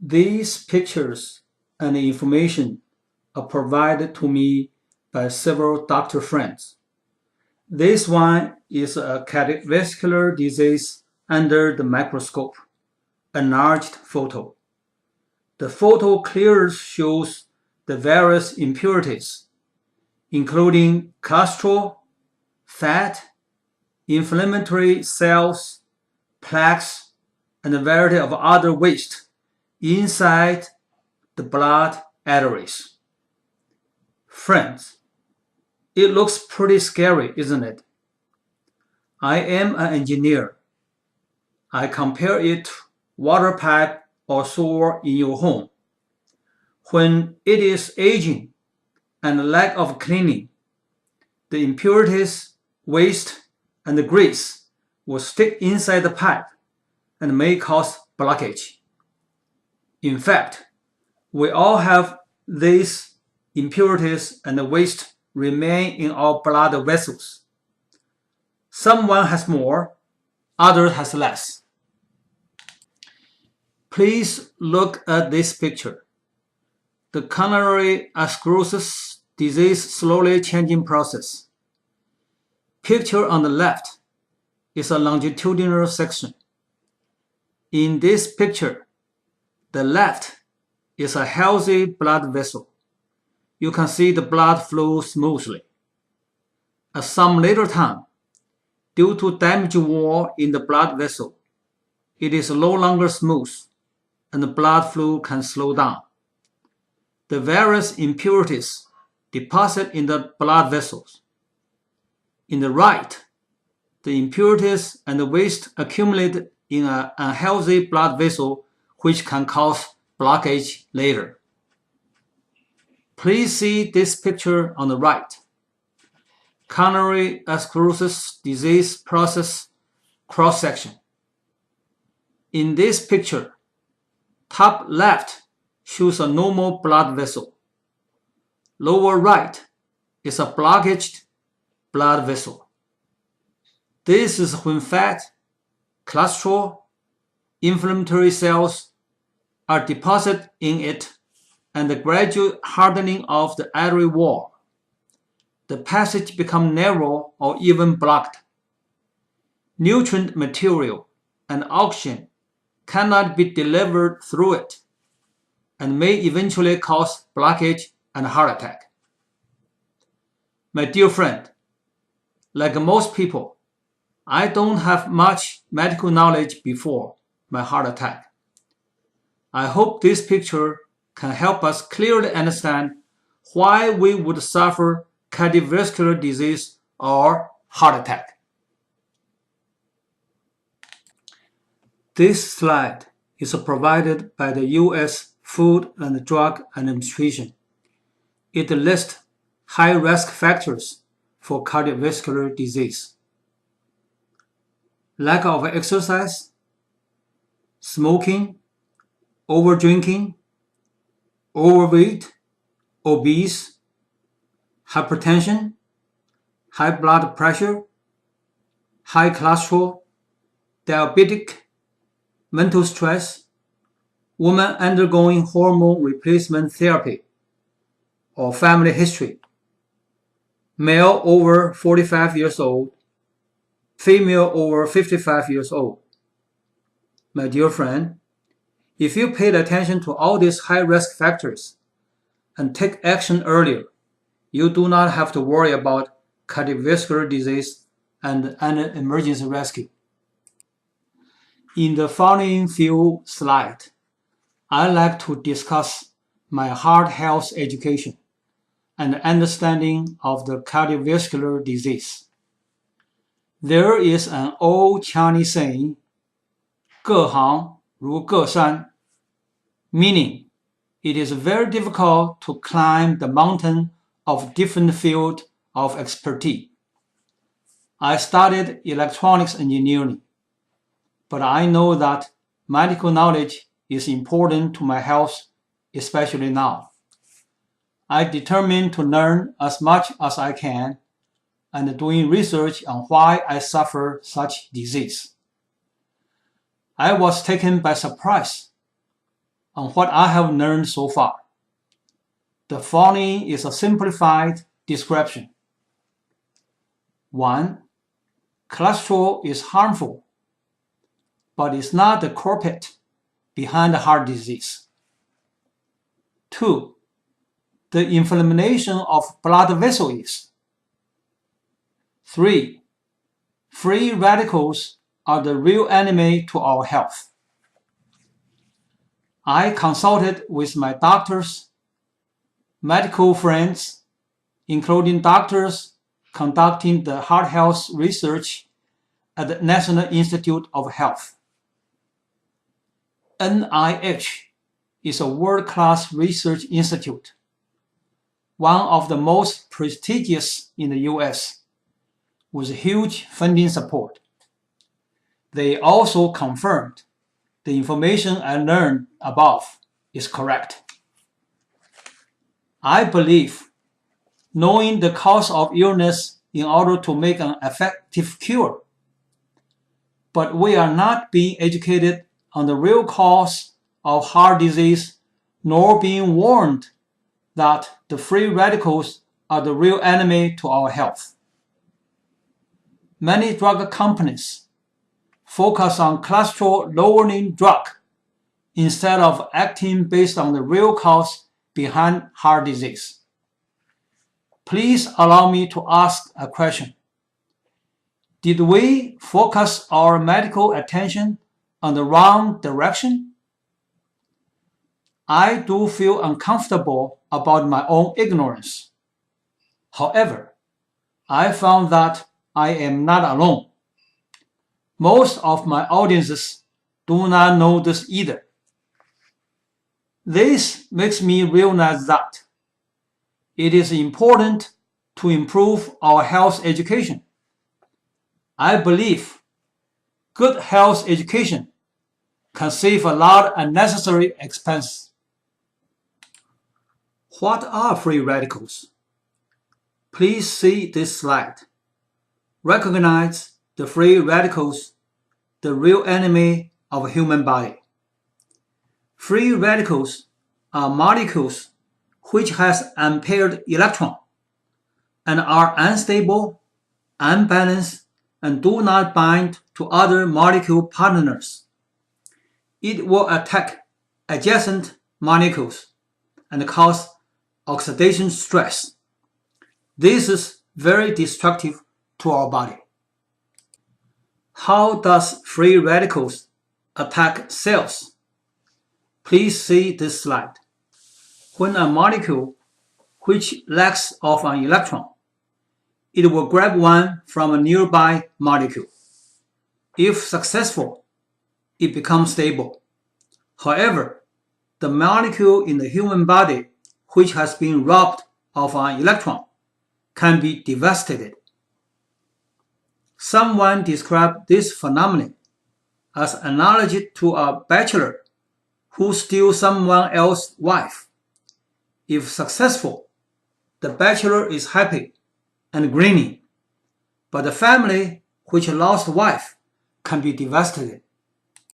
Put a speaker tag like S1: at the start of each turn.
S1: These pictures and information are provided to me by several doctor friends. This one is a cardiovascular disease under the microscope, enlarged photo. The photo clearly shows the various impurities, including cholesterol, fat, inflammatory cells, plaques, and a variety of other waste inside the blood arteries. Friends, it looks pretty scary, isn't it? I am an engineer. I compare it to water pipe or sewer in your home. When it is aging and lack of cleaning, the impurities, waste, and the grease will stick inside the pipe and may cause blockage. In fact, we all have these impurities and the waste remain in our blood vessels. Someone has more, others has less. Please look at this picture. The coronary atherosclerosis disease slowly changing process. Picture on the left is a longitudinal section. In this picture, the left is a healthy blood vessel. You can see the blood flow smoothly. At some later time, due to damaged wall in the blood vessel, it is no longer smooth and the blood flow can slow down. The various impurities deposit in the blood vessels. In the right, the impurities and the waste accumulate in an unhealthy blood vessel which can cause blockage later. Please see this picture on the right. Coronary atherosclerosis disease process cross-section. In this picture, top left shows a normal blood vessel. Lower right is a blockaged blood vessel. This is when fat, cholesterol, inflammatory cells are deposited in it and the gradual hardening of the artery wall. The passage becomes narrow or even blocked. Nutrient material and oxygen cannot be delivered through it and may eventually cause blockage and heart attack. My dear friend, like most people, I don't have much medical knowledge before my heart attack. I hope this picture can help us clearly understand why we would suffer cardiovascular disease or heart attack. This slide is provided by the U.S. Food and Drug Administration. It lists high-risk factors for cardiovascular disease. Lack of exercise, smoking, overdrinking, overweight, obese, hypertension, high blood pressure, high cholesterol, diabetic, mental stress, woman undergoing hormone replacement therapy, or family history, male over 45 years old, female over 55 years old. My dear friend, if you paid attention to all these high-risk factors and take action earlier, you do not have to worry about cardiovascular disease and an emergency rescue. In the following few slides, I'd like to discuss my heart health education and understanding of the cardiovascular disease. There is an old Chinese saying, 各行如各山, meaning it is very difficult to climb the mountain of different fields of expertise. I studied electronics engineering, but I know that medical knowledge is important to my health, especially now. I determined to learn as much as I can and doing research on why I suffer such disease. I was taken by surprise. on what I have learned so far. The following is a simplified description. 1. Cholesterol is harmful, but it's not the culprit behind heart disease. 2. The inflammation of blood vessels is. 3. Free radicals are the real enemy to our health. I consulted with my doctors, medical friends, including doctors conducting the heart health research at the National Institute of Health. NIH is a world-class research institute, one of the most prestigious in the US, with huge funding support. They also confirmed the information I learned above is correct. I believe knowing the cause of illness in order to make an effective cure, but we are not being educated on the real cause of heart disease, nor being warned that the free radicals are the real enemy to our health. Many drug companies focus on cholesterol-lowering drug instead of acting based on the real cause behind heart disease. Please allow me to ask a question. Did we focus our medical attention on the wrong direction? I do feel uncomfortable about my own ignorance. However, I found that I am not alone. Most of my audiences do not know this either. This makes me realize that it is important to improve our health education. I believe good health education can save a lot of unnecessary expense. What are free radicals? Please see this slide. Recognize the free radicals, the real enemy of a human body. Free radicals are molecules which has unpaired electron and are unstable, unbalanced, and do not bind to other molecule partners. It will attack adjacent molecules and cause oxidation stress. This is very destructive to our body. How does free radicals attack cells? Please see this slide. When a molecule which lacks of an electron, it will grab one from a nearby molecule. If successful, it becomes stable. However, the molecule in the human body which has been robbed of an electron can be devastated. Someone described this phenomenon as analogous to a bachelor who steals someone else's wife. If successful, the bachelor is happy and grinning, but the family which lost the wife can be devastated.